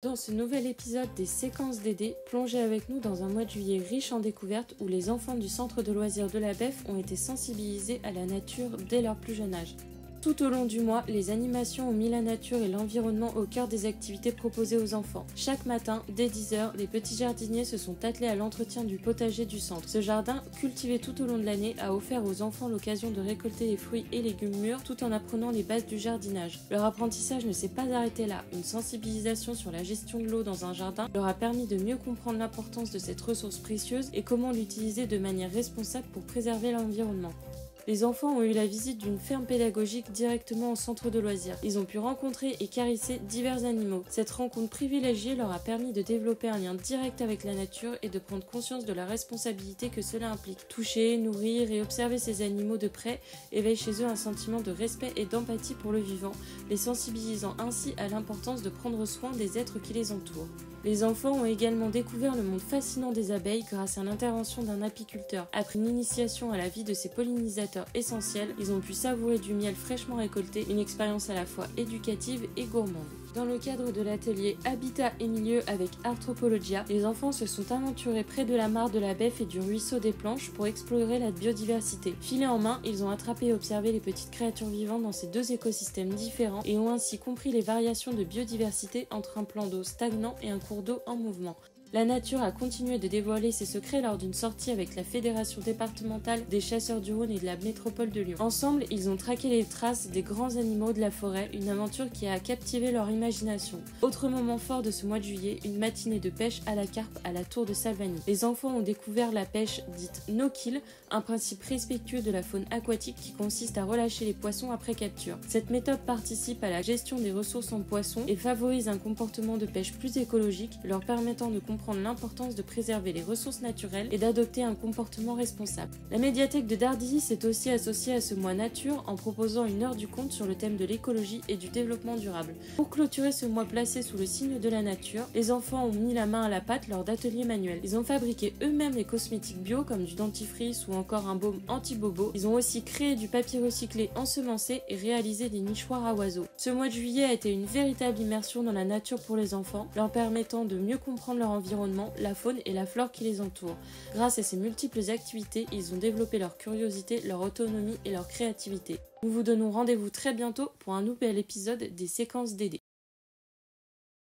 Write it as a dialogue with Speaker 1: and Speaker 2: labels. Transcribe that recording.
Speaker 1: Dans ce nouvel épisode des séquences d'aider, plongez avec nous dans un mois de juillet riche en découvertes où les enfants du centre de loisirs de la BEF ont été sensibilisés à la nature dès leur plus jeune âge. Tout au long du mois, les animations ont mis la nature et l'environnement au cœur des activités proposées aux enfants. Chaque matin, dès 10h, les petits jardiniers se sont attelés à l'entretien du potager du centre. Ce jardin, cultivé tout au long de l'année, a offert aux enfants l'occasion de récolter les fruits et légumes mûrs tout en apprenant les bases du jardinage. Leur apprentissage ne s'est pas arrêté là. Une sensibilisation sur la gestion de l'eau dans un jardin leur a permis de mieux comprendre l'importance de cette ressource précieuse et comment l'utiliser de manière responsable pour préserver l'environnement. Les enfants ont eu la visite d'une ferme pédagogique directement au centre de loisirs. Ils ont pu rencontrer et caresser divers animaux. Cette rencontre privilégiée leur a permis de développer un lien direct avec la nature et de prendre conscience de la responsabilité que cela implique. Toucher, nourrir et observer ces animaux de près éveille chez eux un sentiment de respect et d'empathie pour le vivant, les sensibilisant ainsi à l'importance de prendre soin des êtres qui les entourent. Les enfants ont également découvert le monde fascinant des abeilles grâce à l'intervention d'un apiculteur. Après une initiation à la vie de ces pollinisateurs essentiels, ils ont pu savourer du miel fraîchement récolté, une expérience à la fois éducative et gourmande. Dans le cadre de l'atelier Habitat et Milieu avec Arthropologia, les enfants se sont aventurés près de la mare de la Beffe et du ruisseau des Planches pour explorer la biodiversité. Filets en main, ils ont attrapé et observé les petites créatures vivantes dans ces deux écosystèmes différents et ont ainsi compris les variations de biodiversité entre un plan d'eau stagnant et un cours d'eau en mouvement. La nature a continué de dévoiler ses secrets lors d'une sortie avec la Fédération départementale des chasseurs du Rhône et de la métropole de Lyon. Ensemble, ils ont traqué les traces des grands animaux de la forêt, une aventure qui a captivé leur imagination. Autre moment fort de ce mois de juillet, une matinée de pêche à la carpe à la tour de Salvani. Les enfants ont découvert la pêche dite no-kill, un principe respectueux de la faune aquatique qui consiste à relâcher les poissons après capture. Cette méthode participe à la gestion des ressources en poissons et favorise un comportement de pêche plus écologique, leur permettant de comprendre l'importance de préserver les ressources naturelles et d'adopter un comportement responsable. La médiathèque de Dardilly s'est aussi associée à ce mois nature en proposant une heure du conte sur le thème de l'écologie et du développement durable. Pour clôturer ce mois placé sous le signe de la nature, les enfants ont mis la main à la pâte lors d'ateliers manuels. Ils ont fabriqué eux-mêmes des cosmétiques bio comme du dentifrice ou encore un baume anti-bobo. Ils ont aussi créé du papier recyclé ensemencé et réalisé des nichoirs à oiseaux. Ce mois de juillet a été une véritable immersion dans la nature pour les enfants, leur permettant de mieux comprendre leur environnement, la faune et la flore qui les entourent. Grâce à ces multiples activités, ils ont développé leur curiosité, leur autonomie et leur créativité. Nous vous donnons rendez-vous très bientôt pour un nouvel épisode des séquences d'aider.